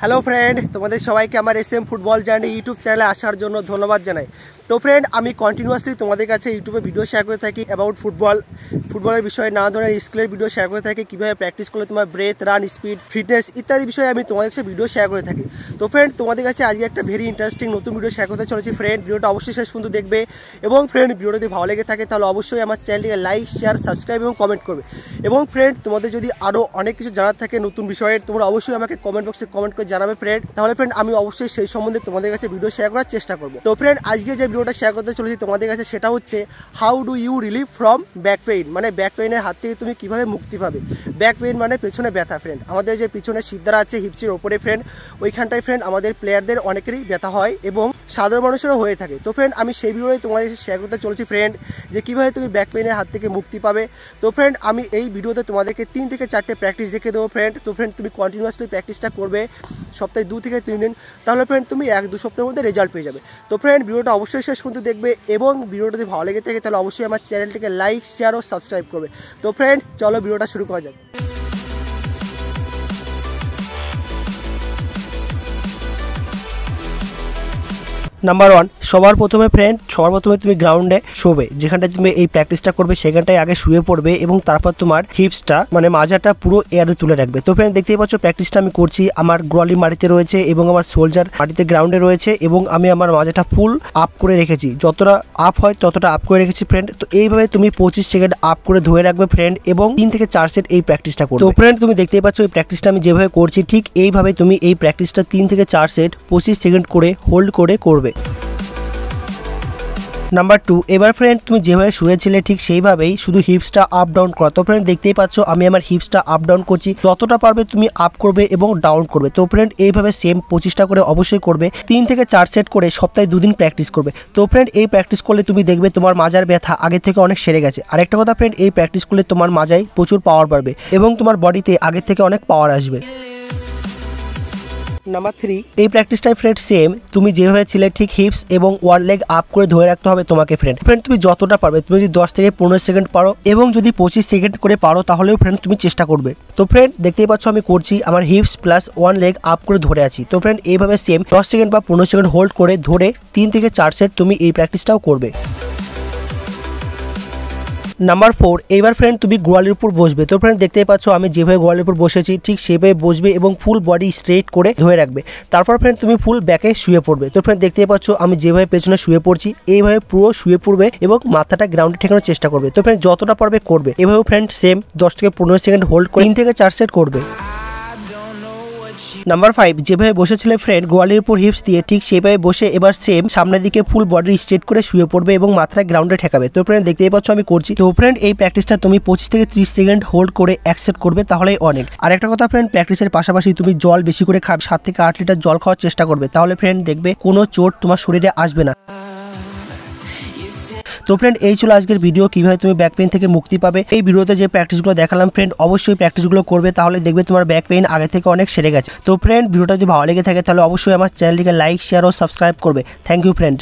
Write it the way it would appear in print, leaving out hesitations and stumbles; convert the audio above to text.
Hello friend, তোমাদের সবাইকে আমার এসএম ফুটবল জার্নি ইউটিউব চ্যানেলে আসার জন্য ধন্যবাদ জানাই। তো ফ্রেন্ড, আমি কন্টিনিউয়াসলি তোমাদের কাছে ইউটিউবে ভিডিও শেয়ার করে থাকি অ্যাবাউট ফুটবলের বিষয়ে নানা ধরনের স্কিলের ভিডিও শেয়ার করে থাকি, কীভাবে প্র্যাকটিস করলে তোমার ব্রেথ, রান স্পিড, ফিটনেস ইত্যাদি বিষয়ে আমি তোমাদের কাছে ভিডিও শেয়ার করে থাকি। তো ফ্রেন্ড, তোমাদের কাছে আজকে একটা ভেরি ইন্টারেস্টিং নতুন ভিডিও শেয়ার করতে চলেছি। ফ্রেন্ড, ভিডিওটা অবশ্যই শেষ পর্যন্ত দেখবে এবং ফ্রেন্ড, ভিডিওটা যদি ভালো লেগে থাকে তাহলে অবশ্যই আমার চ্যানেলটিকে লাইক, শেয়ার, সাবস্ক্রাইব এবং কমেন্ট করবে। এবং ফ্রেন্ড, তোমাদের যদি আরও অনেক কিছু জানার থাকে নতুন বিষয়ে, তোমরা অবশ্যই আমাকে কমেন্ট বক্সে কমেন্ট করে জানাবে ফ্রেন্ড। তাহলে ফ্রেন্ড, আমি অবশ্যই সেই সম্বন্ধে তোমাদের কাছে ভিডিও শেয়ার করার চেষ্টা করবো। তো ফ্রেন্ড, আজকে যে ভিডিওটা শেয়ার করতে চলেছি তোমাদের কাছে সেটা হচ্ছে how do you relieve from back pain, মানে ব্যাক পেইনের হাত থেকে তুমি কিভাবে মুক্তি পাবে। ব্যাক পেইন মানে পেছনে ব্যথা ফ্রেন্ড। আমাদের যে পিছনে সিদ্ধারা আছে হিপসের ওপরে ফ্রেন্ড, ওইখানটায় ফ্রেন্ড আমাদের প্লেয়ারদের অনেকেরই ব্যথা হয় এবং সাধারণ মানুষেরও হয়ে থাকে। তো ফ্রেন্ড, আমি সেই ভিডিওই তোমাদের শেয়ার করতে চলেছি ফ্রেন্ড, যে কীভাবে তুমি ব্যাক পেইনের হাত থেকে মুক্তি পাবে। তো ফ্রেন্ড, আমি এই ভিডিওতে তোমাদেরকে 3 থেকে 4টে প্র্যাকটিস দেখে দেবো ফ্রেন্ড। তো ফ্রেন্ড, তুমি কন্টিনিউয়াসলি প্র্যাকটিসটা করবে সপ্তাহে 2 থেকে 3 দিন, তাহলে ফ্রেন্ড তুমি 1-2 সপ্তাহের মধ্যে রেজাল্ট পেয়ে যাবে। তো ফ্রেন্ড, ভিডিওটা অবশ্যই শেষ পর্যন্ত দেখবে এবং ভিডিওটা যদি ভালো লেগে থাকে তাহলে অবশ্যই আমার চ্যানেলটিকে লাইক, শেয়ার ও সাবস্ক্রাইব করবে। তো ফ্রেন্ড, চলো ভিডিওটা শুরু করা যাক। নাম্বার 1, সবার প্রথমে তুমি গ্রাউন্ডে শোবে, যেখানটায় তুমি এই প্র্যাকটিসটা করবে সেখানটায় আগে শুয়ে পড়বে এবং তারপর তোমার হিপসটা মানে মাজাটা পুরো এয়ারে তুলে রাখবে। তো ফ্রেন্ড, দেখতেই পাচ্ছ প্র্যাকটিসটা আমি করছি, আমার গ্রলি মাটিতে রয়েছে এবং আমার সোলজার মাটিতে গ্রাউন্ডে রয়েছে এবং আমি আমার মাজাটা ফুল আপ করে রেখেছি, যতটা আপ হয় ততটা আপ করে রেখেছি ফ্রেন্ড। তো এইভাবে তুমি 25 সেকেন্ড আপ করে ধরে রাখবে ফ্রেন্ড এবং 3 থেকে 4 সেট এই প্র্যাকটিসটা করবে। তো ফ্রেন্ড, তুমি দেখতেই পাচ্ছ এই প্র্যাকটিসটা আমি যেভাবে করছি ঠিক এইভাবে তুমি এই প্র্যাকটিসটা 3 থেকে 4 সেট 25 সেকেন্ড করে হোল্ড করে করবে। নাম্বার 2, এবার ফ্রেন্ড তুমি যেভাবে শুয়েছিলে ঠিক সেইভাবেই শুধু হিপসটা আপ ডাউন করা। তো ফ্রেন্ড, দেখতেই পাচ্ছ আমি আমার হিপসটা আপ ডাউন করছি, যতটা পারবে তুমি আপ করবে এবং ডাউন করবে। তো ফ্রেন্ড, এইভাবে সেম 25টা করে অবশ্যই করবে, 3 থেকে 4 সেট করে সপ্তাহে 2 দিন প্র্যাকটিস করবে। তো ফ্রেন্ড, এই প্র্যাকটিস করলে তুমি দেখবে তোমার মাজার ব্যথা আগে থেকে অনেক সেরে গেছে। আরেকটা কথা ফ্রেন্ড, এই প্র্যাকটিস করলে তোমার মাজায় প্রচুর পাওয়ার বাড়বে এবং তোমার বডিতে আগের থেকে অনেক পাওয়ার আসবে। নাম্বার 3, এই প্র্যাকটিসটাই ফ্রেন্ড সেম তুমি যেভাবে ছিলে ঠিক হিপস এবং ওয়ান লেগ আপ করে ধরে রাখতে হবে তোমাকে ফ্রেন্ড। তুমি যতটা পারবে, তুমি যদি 10 থেকে 15 সেকেন্ড পারো এবং যদি 25 সেকেন্ড করে পারো তাহলেও ফ্রেন্ড তুমি চেষ্টা করবে। তো ফ্রেন্ড, দেখতেই পাচ্ছ আমি করছি, আমার হিপস প্লাস ওয়ান লেগ আপ করে ধরে আছি। তো ফ্রেন্ড, এইভাবে সেম 10 সেকেন্ড বা 15 সেকেন্ড হোল্ড করে ধরে 3 থেকে 4 সেট তুমি এই প্র্যাকটিসটাও করবে। নাম্বার 4, এইবার ফ্রেন্ড তুমি গোয়ালের উপর বসবে। তো ফ্রেন্ড, দেখতেই পাচ্ছ আমি যেভাবে গোয়ালের উপর বসেছি ঠিক সেভাবে বসবে এবং ফুল বডি স্ট্রেট করে ধরে রাখবে। তারপর ফ্রেন্ড তুমি ফুল ব্যাকে শুয়ে পড়বে। তো ফ্রেন্ড, দেখতেই পাচ্ছ আমি যেভাবে পেছনে শুয়ে পড়ছি এইভাবে পুরো শুয়ে পড়বে এবং মাথাটা গ্রাউন্ডে ঠেকানোর চেষ্টা করবে। তো ফ্রেন্ড, যতটা পারবে করবে। এভাবে ফ্রেন্ড সেম 10 থেকে 15 সেকেন্ড হোল্ড করে 3 থেকে 4 সেট করবে। নাম্বার 5, যেভাবে বসেছিলে ফ্রেন্ড গোয়ালের উপর হিপস দিয়ে ঠিক সেভাবে বসে এবার সেম সামনের দিকে ফুল বডি স্ট্রেট করে শুয়ে পড়বে এবং মাথাটা গ্রাউন্ডে ঠেকাবে। তো ফ্রেন্ড, দেখতেই পাচ্ছ আমি করছি। তো ফ্রেন্ড, এই প্র্যাকটিসটা তুমি 25 থেকে 30 সেকেন্ড হোল্ড করে অ্যাকসেপ্ট করবে, তাহলেই অনেক। আর একটা কথা ফ্রেন্ড, প্র্যাকটিসের পাশাপাশি তুমি জল বেশি করে খাবে, 7 থেকে 8 লিটার জল খাওয়ার চেষ্টা করবে, তাহলে ফ্রেন্ড দেখবে কোনো চোট তোমার শরীরে আসবে না। তো ফ্রেন্ড, এই ছিল আজকের ভিডিও, কিভাবে তুমি ব্যাক পেইন থেকে মুক্তি পাবে। এই ভিডিওতে যে প্র্যাকটিসগুলো দেখালাম ফ্রেন্ড, অবশ্যই প্র্যাকটিসগুলো করবে, তাহলে দেখবে তোমার ব্যাক পেইন আগে থেকে অনেক সেরে গেছে। তো ফ্রেন্ড, ভিডিওটা যদি ভালো লেগে থাকে তাহলে অবশ্যই আমার চ্যানেলটিকে লাইক, শেয়ার ও সাবস্ক্রাইব করবে। Thank you friend.